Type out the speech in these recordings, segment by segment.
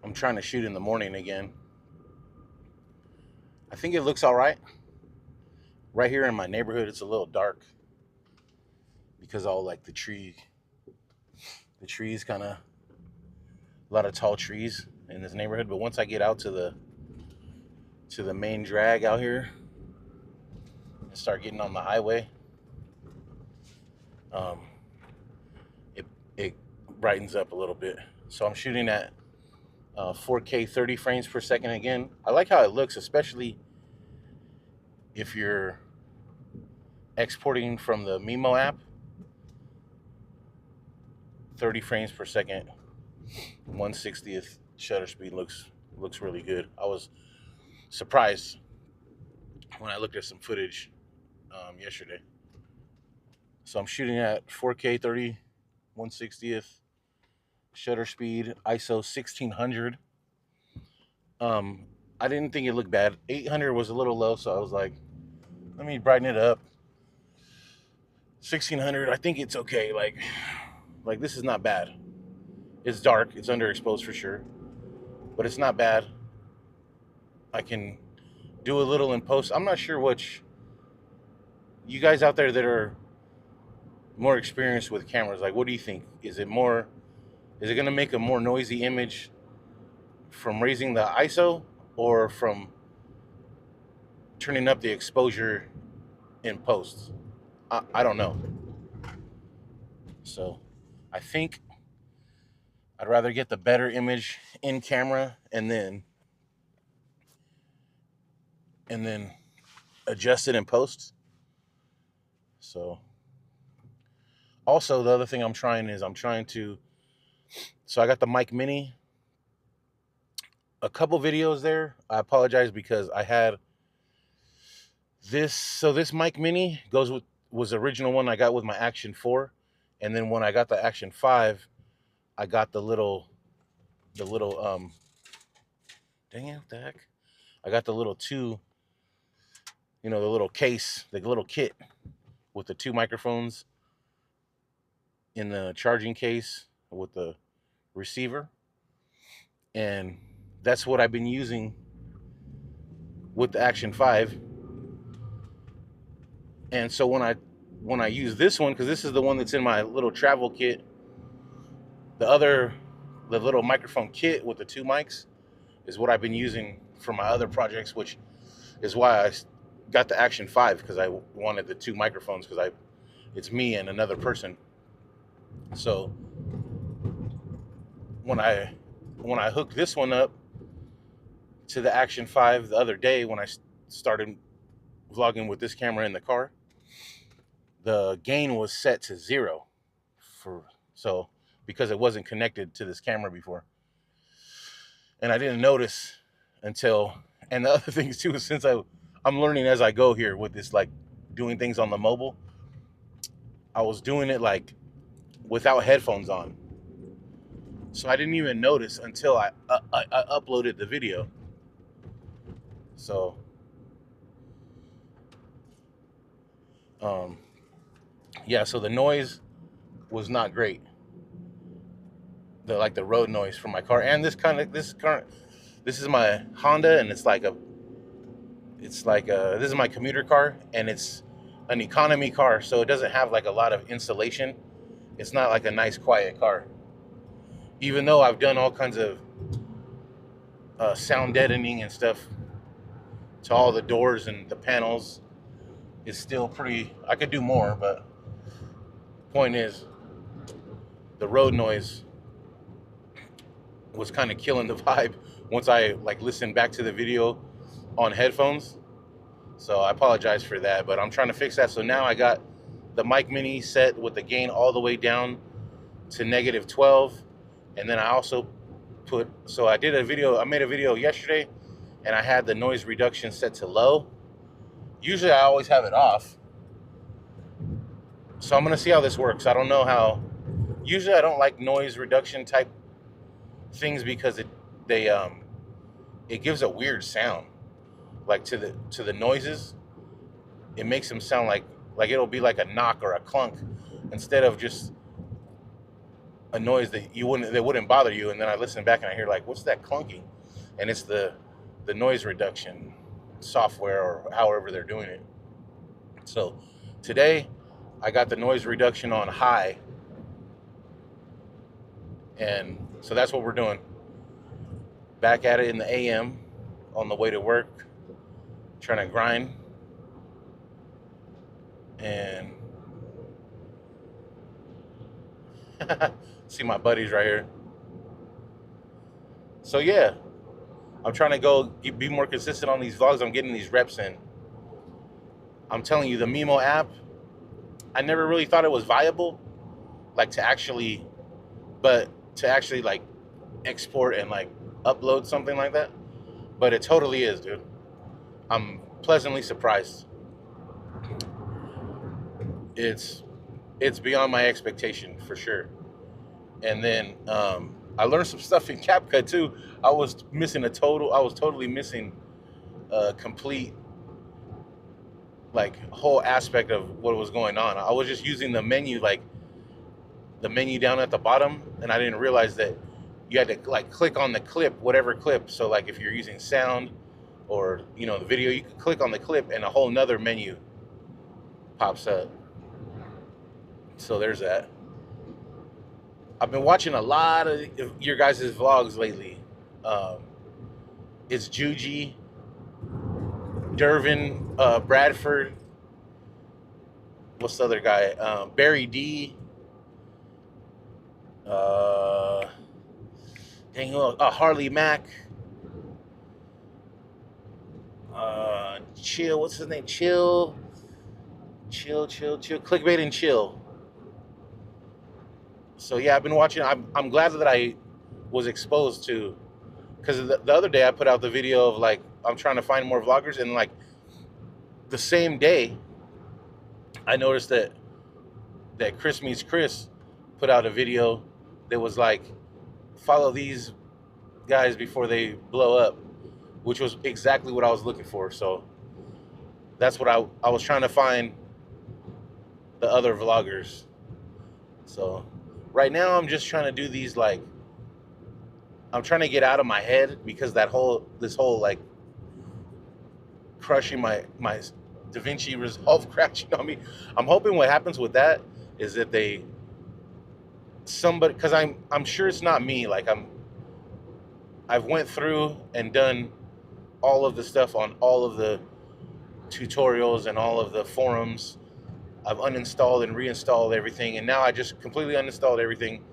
I'm trying to shoot in the morning again. I think it looks all right. Right here in my neighborhood, it's a little dark because all like the trees kind of, a lot of tall trees in this neighborhood. But once I get out to the main drag out here and start getting on the highway, um, it brightens up a little bit. So I'm shooting at 4K 30 frames per second again. I like how it looks, especially if you're exporting from the Mimo app. 30 frames per second, 1/60th shutter speed looks really good. I was surprised when I looked at some footage yesterday. So I'm shooting at 4K 30, 1/60th shutter speed, ISO 1600. I didn't think it looked bad. 800 was a little low, so I was like, let me brighten it up. 1600, I think it's okay. Like this is not bad. It's dark, it's underexposed for sure, but it's not bad. I can do a little in post. I'm not sure which you guys out there that are more experienced with cameras, like, what do you think? Is it going to make a more noisy image from raising the ISO or from turning up the exposure in post? I don't know. So I think I'd rather get the better image in camera and then adjust it in post. So also the other thing I'm trying to, so I got the mic mini, a couple videos there. I apologize because I had this. So this mic mini was the original one I got with my Action 4. And then when I got the Action 5, I got the little dang it, what the heck? I got the little two, the little case, the little kit with the two microphones in the charging case with the receiver. And that's what I've been using with the Action 5. And so when I use this one, because this is the one that's in my little travel kit, the little microphone kit with the two mics is what I've been using for my other projects, which is why I got the Action 5, because I wanted the two microphones, because it's me and another person. So when I hooked this one up to the Action 5 the other day, when I started vlogging with this camera in the car, the gain was set to 0 because it wasn't connected to this camera before. And I didn't notice until, and the other things too, since I'm learning as I go here with this, like doing things on the mobile, I was doing it like without headphones on. So I didn't even notice until I uploaded the video. So, yeah, so the noise was not great. The road noise from my car, and this is my Honda, and this is my commuter car, and it's an economy car, so it doesn't have like a lot of insulation. It's not like a nice quiet car. Even though I've done all kinds of sound deadening and stuff to all the doors and the panels, it's still pretty. I could do more, but point is, the road noise was kind of killing the vibe once I listened back to the video on headphones. So I apologize for that, but I'm trying to fix that. So now I got the mic mini set with the gain all the way down to -12. And then I also I made a video yesterday, and I had the noise reduction set to low. Usually I always have it off. So I'm going to see how this works. I don't know how. Usually I don't like noise reduction type things because it gives a weird sound, like to the noises. It makes them sound like it'll be like a knock or a clunk instead of just a noise that wouldn't bother you, and then I listen back and I hear like, what's that clunking? And it's the noise reduction software or however they're doing it. So today I got the noise reduction on high, and so that's what we're doing. Back at it in the AM on the way to work, trying to grind. And see my buddies right here. So yeah, I'm trying to be more consistent on these vlogs. I'm getting these reps in. I'm telling you, the Mimo app, I never really thought it was viable, like to actually like export and like upload something like that. But it totally is, dude. I'm pleasantly surprised. It's beyond my expectation for sure. And then I learned some stuff in CapCut too. I was totally missing a complete like whole aspect of what was going on. I was just using the menu, like the menu down at the bottom, and I didn't realize that you had to like click on the clip, whatever clip. So like if you're using sound or the video, you can click on the clip and a whole nother menu pops up. So there's that. I've been watching a lot of your guys' vlogs lately. It's Juji, Dervin, Bradford. What's the other guy? Barry D. Harley Mack. Chill. What's his name? Chill. Clickbait and Chill. So yeah, I've been watching. I'm glad that I was exposed to, because the other day I put out the video of like I'm trying to find more vloggers, and like the same day I noticed that Chris Meets Chris put out a video that was like, follow these guys before they blow up, which was exactly what I was looking for. So that's what I was trying to find, the other vloggers. So right now I'm just trying to do these, like I'm trying to get out of my head, because this whole like crushing my DaVinci Resolve crashing on me. I'm hoping what happens with that is that because I'm sure it's not me. Like I've went through and done all of the stuff on all of the tutorials and all of the forums. I've uninstalled and reinstalled everything, and now I just completely uninstalled everything,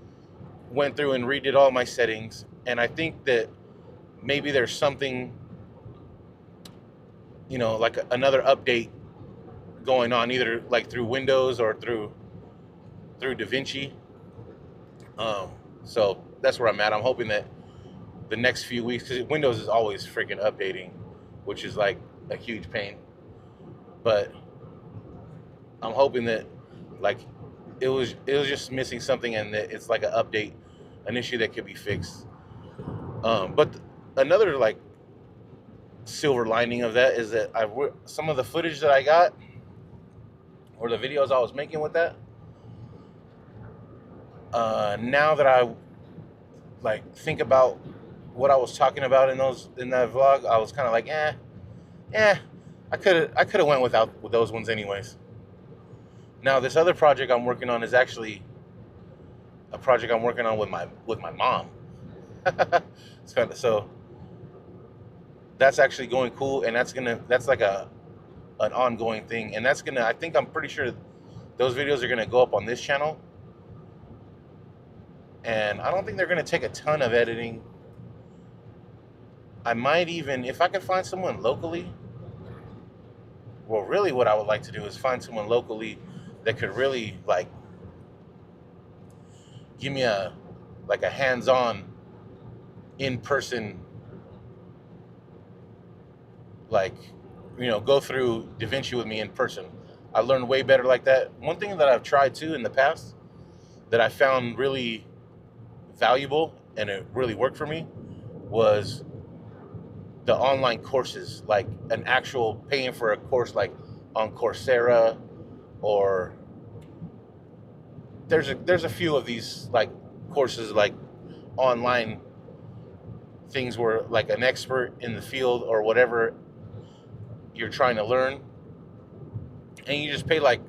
went through and redid all my settings, and I think that maybe there's something, like another update going on, either like through Windows or through DaVinci. So that's where I'm at. I'm hoping that the next few weeks, because Windows is always freaking updating, which is like a huge pain. But I'm hoping that like it was just missing something, and that it's like an issue that could be fixed. But another like silver lining of that is that some of the footage that I got, or the videos I was making with that, now that I like think about what I was talking about in that vlog, I was kind of like, I could have went with those ones anyways. Now this other project I'm working on is actually a project I'm working on with my mom. So that's actually going cool, and that's like an ongoing thing, and I'm pretty sure those videos are gonna go up on this channel, and I don't think they're gonna take a ton of editing. I might even, if I can find someone locally, well, really what I would like to do is find someone locally that could really like give me a hands-on, in-person, like, go through DaVinci with me in person. I learned way better like that. One thing that I've tried too in the past that I found really valuable and it really worked for me was the online courses, like an actual paying for a course like on Coursera, or there's a few of these like courses like online things where like an expert in the field or whatever you're trying to learn, and you just pay like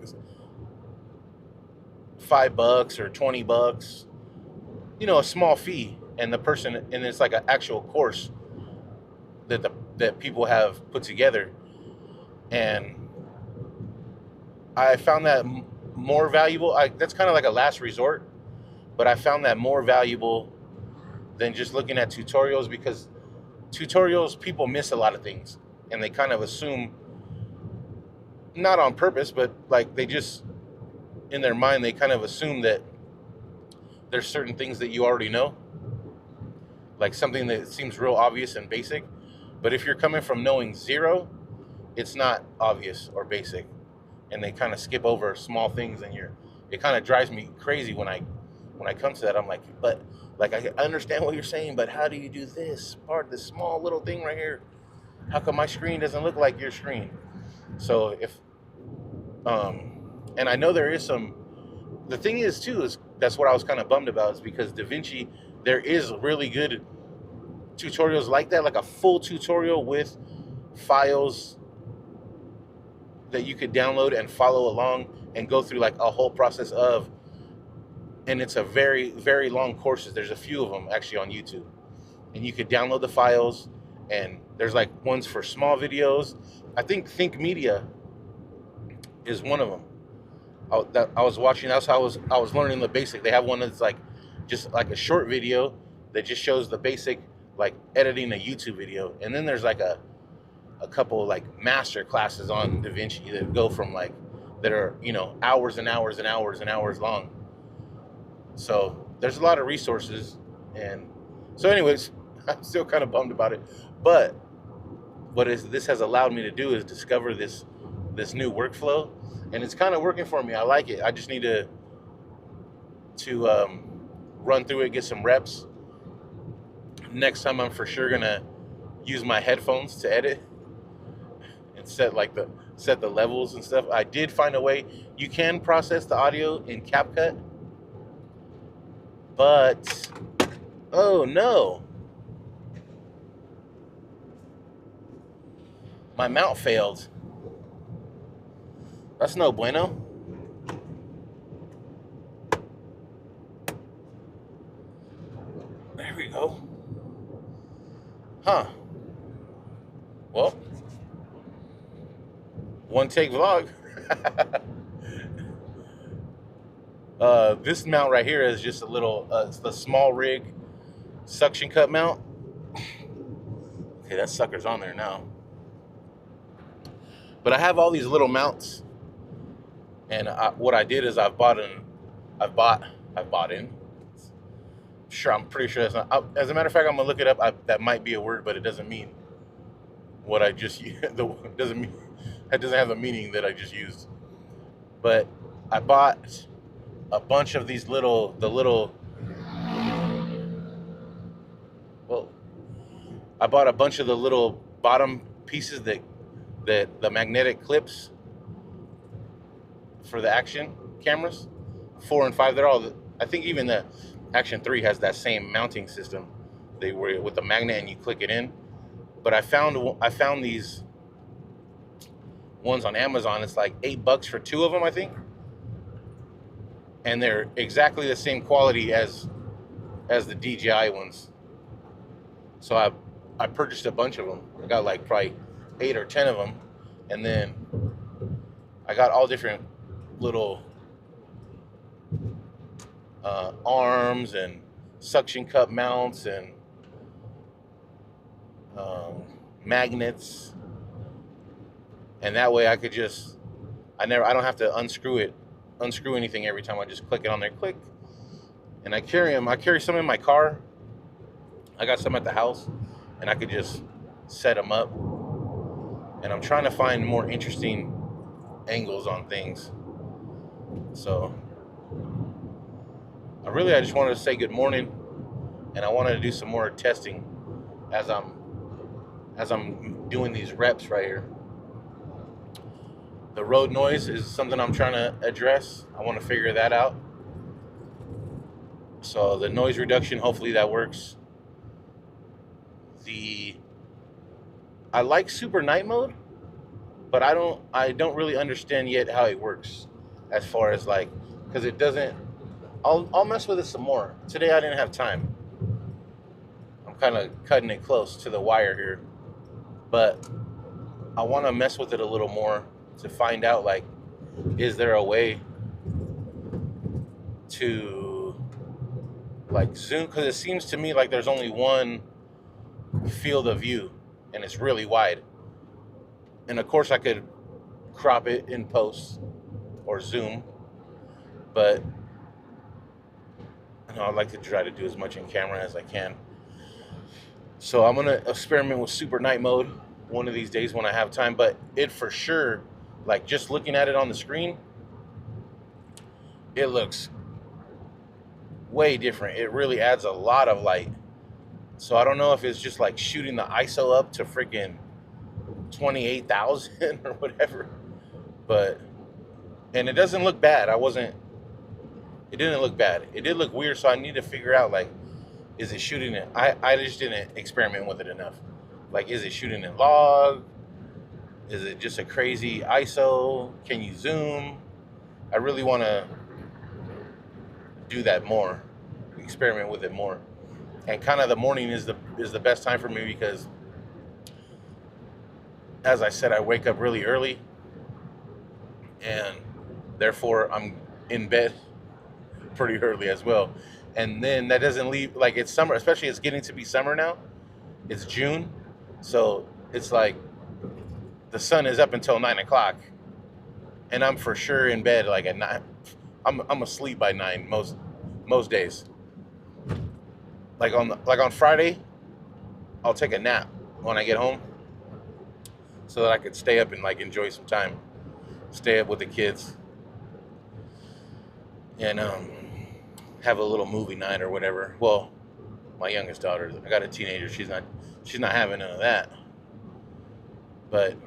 $5 or $20, you know, a small fee, and the person, and it's like an actual course that people have put together. And I found that more valuable. That's kind of like a last resort, but I found that more valuable than just looking at tutorials, because tutorials, people miss a lot of things, and they kind of assume, not on purpose, but like they just, in their mind, they kind of assume that there's certain things that you already know, like something that seems real obvious and basic. But if you're coming from knowing zero, it's not obvious or basic, and they kind of skip over small things, and it kind of drives me crazy when I come to that. I'm like, but like, I understand what you're saying, but how do you do this part, this small little thing right here? How come my screen doesn't look like your screen? So if and I know there is some, the thing is too, is that's what I was kind of bummed about, is because DaVinci, there is really good tutorials like that, like a full tutorial with files that you could download and follow along and go through like a whole process of, and it's a very, very long courses. There's a few of them actually on YouTube, and you could download the files, and there's like ones for small videos. I think Think Media is one of them. I was watching. That's how I was learning the basic. They have one that's like just like a short video that just shows the basic, like editing a YouTube video, and then there's like a couple like master classes on DaVinci that go from like, that are, you know, hours and hours and hours and hours long. So there's a lot of resources, and so anyways, I'm still kind of bummed about it. But what this has allowed me to do is discover this new workflow, and it's kind of working for me. I like it. I just need to run through it, get some reps. Next time, I'm for sure gonna use my headphones to edit and set the levels and stuff. I did find a way you can process the audio in CapCut, but oh no, my mount failed. That's no bueno. There we go. Huh. Well, one take vlog. This mount right here is just a little, it's the small rig suction cup mount. Okay, that sucker's on there now. But I have all these little mounts, and what I did is I've bought in. Sure, I'm pretty sure that's not. As a matter of fact, I'm gonna look it up. That might be a word, but it doesn't mean what I just used. Doesn't mean, that doesn't have the meaning that I just used. But I bought a bunch of these well, I bought a bunch of the little bottom pieces that the magnetic clips for the Action cameras, 4 and 5. They're all, I think even the Action 3 has that same mounting system. They were with the magnet and you click it in. But I found these ones on Amazon. It's like $8 for 2 of them, I think. And they're exactly the same quality as the DJI ones. So I purchased a bunch of them. I got like probably 8 or 10 of them, and then I got all different little arms and suction cup mounts and magnets, and that way I could just, I don't have to unscrew anything every time. I just click it on there, click, and I carry them. I carry some in my car. I got some at the house, and I could just set them up. And I'm trying to find more interesting angles on things. So I just wanted to say good morning, and I wanted to do some more testing as I'm doing these reps right here. The road noise is something I'm trying to address. I want to figure that out. So the noise reduction, hopefully that works. I like super night mode, but I don't really understand yet how it works, as far as like, because it doesn't. I'll mess with it some more. Today I didn't have time. I'm kind of cutting it close to the wire here, but I want to mess with it a little more to find out, like, is there a way to like zoom? Because it seems to me like there's only one field of view, and it's really wide. And of course I could crop it in post or zoom, but I'd like to try to do as much in camera as I can. So I'm gonna experiment with super night mode one of these days when I have time. But it for sure, like just looking at it on the screen, it looks way different. It really adds a lot of light. So I don't know if it's just like shooting the ISO up to freaking 28,000 or whatever. But, and it doesn't look bad. It didn't look bad. It did look weird, so I need to figure out, like, is it shooting it? I just didn't experiment with it enough. Like, is it shooting in log? Is it just a crazy ISO? Can you zoom? I really want to do that more, experiment with it more. And kind of the morning is the best time for me because, as I said, I wake up really early, and therefore I'm in bed pretty early as well. And then that doesn't leave, like, it's summer, especially it's getting to be summer now. It's June, so it's like the sun is up until 9 o'clock, and I'm for sure in bed like at 9. I'm asleep by 9 most days. Like on Friday, I'll take a nap when I get home so that I could stay up and like enjoy some time, stay up with the kids, and have a little movie night or whatever. Well, my youngest daughter, I got a teenager, she's not having none of that. But